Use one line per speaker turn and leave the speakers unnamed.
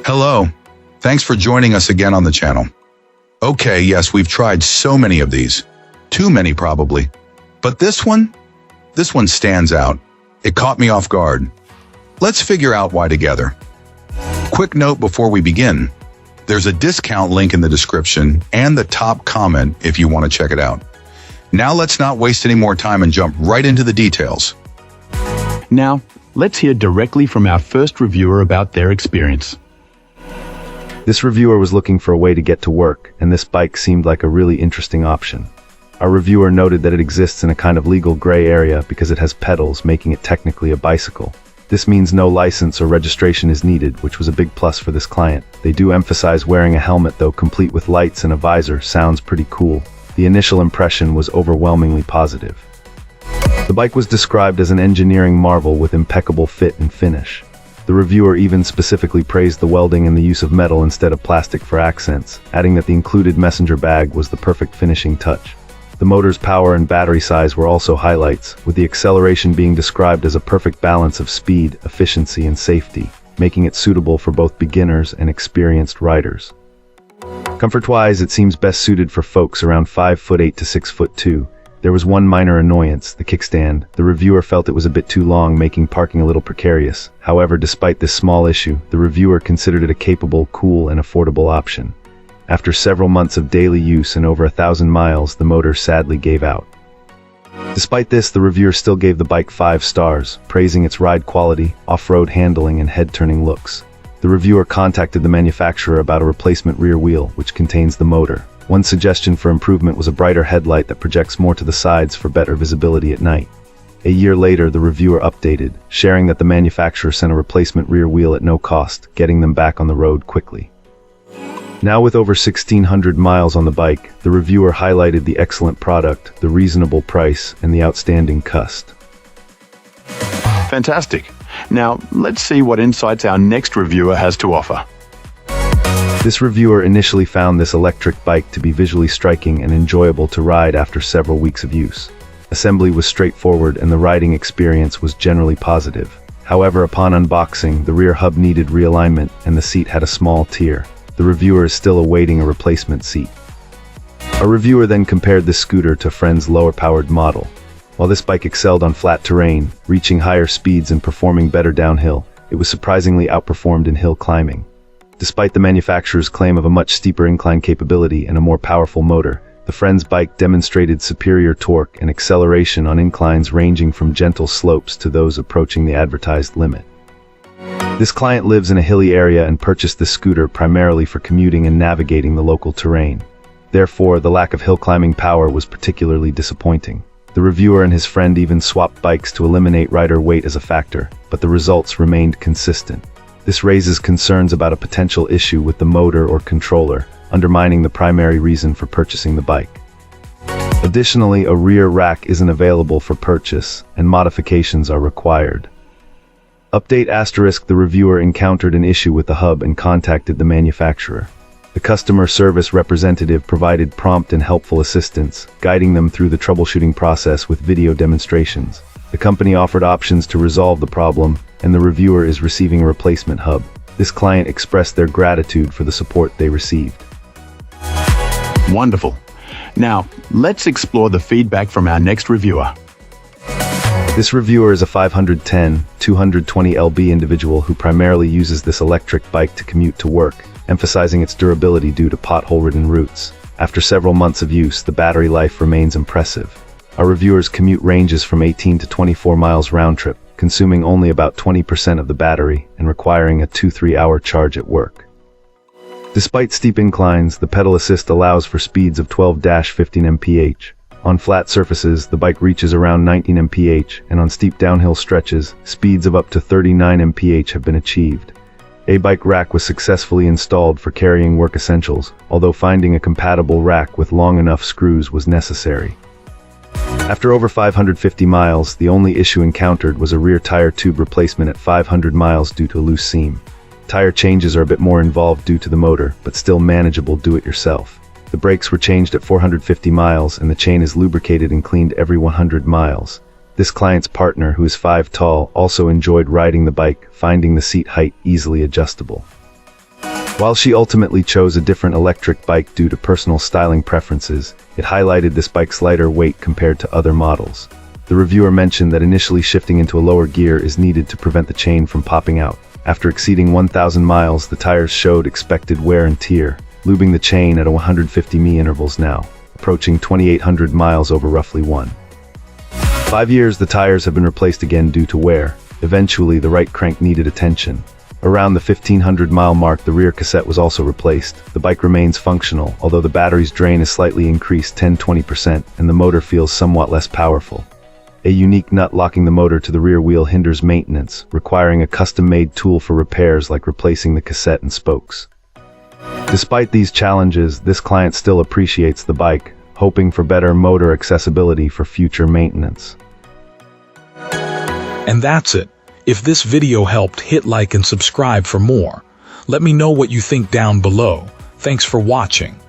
Hello. Thanks for joining us again on the channel. Okay, yes, we've tried so many of these. Too many probably. But this one stands out. It caught me off guard. Let's figure out why together. Quick note before we begin. There's a discount link in the description and the top comment if you want to check it out. Now let's not waste any more time and jump right into the details.
Now, let's hear directly from our first reviewer about their experience.
This reviewer was looking for a way to get to work, and this bike seemed like a really interesting option. Our reviewer noted that it exists in a kind of legal gray area because it has pedals, making it technically a bicycle. This means no license or registration is needed, which was a big plus for this client. They do emphasize wearing a helmet though, complete with lights and a visor. Sounds pretty cool. The initial impression was overwhelmingly positive. The bike was described as an engineering marvel with impeccable fit and finish. The reviewer even specifically praised the welding and the use of metal instead of plastic for accents, adding that the included messenger bag was the perfect finishing touch. The motor's power and battery size were also highlights, with the acceleration being described as a perfect balance of speed, efficiency, and safety, making it suitable for both beginners and experienced riders. Comfort-wise, it seems best suited for folks around 5'8" to 6'2". There was one minor annoyance, the kickstand. The reviewer felt it was a bit too long, making parking a little precarious. However, despite this small issue, the reviewer considered it a capable, cool, and affordable option. After several months of daily use and over 1,000 miles, the motor sadly gave out. Despite this, the reviewer still gave the bike 5 stars, praising its ride quality, off-road handling, and head-turning looks. The reviewer contacted the manufacturer about a replacement rear wheel, which contains the motor. One suggestion for improvement was a brighter headlight that projects more to the sides for better visibility at night. A year later, the reviewer updated, sharing that the manufacturer sent a replacement rear wheel at no cost, getting them back on the road quickly. Now with over 1,600 miles on the bike, the reviewer highlighted the excellent product, the reasonable price, and the outstanding cost.
Fantastic. Now, let's see what insights our next reviewer has to offer.
This reviewer initially found this electric bike to be visually striking and enjoyable to ride after several weeks of use. Assembly was straightforward and the riding experience was generally positive. However, upon unboxing, the rear hub needed realignment and the seat had a small tear. The reviewer is still awaiting a replacement seat. A reviewer then compared this scooter to a friend's lower-powered model. While this bike excelled on flat terrain, reaching higher speeds and performing better downhill, it was surprisingly outperformed in hill climbing. Despite the manufacturer's claim of a much steeper incline capability and a more powerful motor, the friend's bike demonstrated superior torque and acceleration on inclines ranging from gentle slopes to those approaching the advertised limit. This client lives in a hilly area and purchased this scooter primarily for commuting and navigating the local terrain. Therefore, the lack of hill climbing power was particularly disappointing. The reviewer and his friend even swapped bikes to eliminate rider weight as a factor, but the results remained consistent. This raises concerns about a potential issue with the motor or controller, undermining the primary reason for purchasing the bike. Additionally, a rear rack isn't available for purchase, and modifications are required. Update *, the reviewer encountered an issue with the hub and contacted the manufacturer. The customer service representative provided prompt and helpful assistance, guiding them through the troubleshooting process with video demonstrations. The company offered options to resolve the problem, and the reviewer is receiving a replacement hub. This client expressed their gratitude for the support they received.
Wonderful. Now, let's explore the feedback from our next reviewer.
This reviewer is a 510, 220 lb individual who primarily uses this electric bike to commute to work, emphasizing its durability due to pothole-ridden routes. After several months of use, the battery life remains impressive. Our reviewer's commute ranges from 18 to 24 miles round trip, consuming only about 20% of the battery and requiring a 2-3 hour charge at work. Despite steep inclines, the pedal assist allows for speeds of 12-15 mph. On flat surfaces, the bike reaches around 19 mph, and on steep downhill stretches, speeds of up to 39 mph have been achieved. A bike rack was successfully installed for carrying work essentials, although finding a compatible rack with long enough screws was necessary. After over 550 miles, the only issue encountered was a rear tire tube replacement at 500 miles due to a loose seam. Tire changes are a bit more involved due to the motor, but still manageable do-it-yourself. The brakes were changed at 450 miles and the chain is lubricated and cleaned every 100 miles. This client's partner, who is 5 tall, also enjoyed riding the bike, finding the seat height easily adjustable. While she ultimately chose a different electric bike due to personal styling preferences, it highlighted this bike's lighter weight compared to other models. The reviewer mentioned that initially shifting into a lower gear is needed to prevent the chain from popping out. After exceeding 1,000 miles, the tires showed expected wear and tear, lubing the chain at 150 mi intervals now, approaching 2,800 miles over roughly 5 years. The tires have been replaced again due to wear. Eventually, the right crank needed attention. Around the 1,500-mile mark, the rear cassette was also replaced. The bike remains functional, although the battery's drain is slightly increased 10-20% and the motor feels somewhat less powerful. A unique nut locking the motor to the rear wheel hinders maintenance, requiring a custom-made tool for repairs like replacing the cassette and spokes. Despite these challenges, this client still appreciates the bike, hoping for better motor accessibility for future maintenance.
And that's it. If this video helped, hit like and subscribe for more. Let me know what you think down below. Thanks for watching.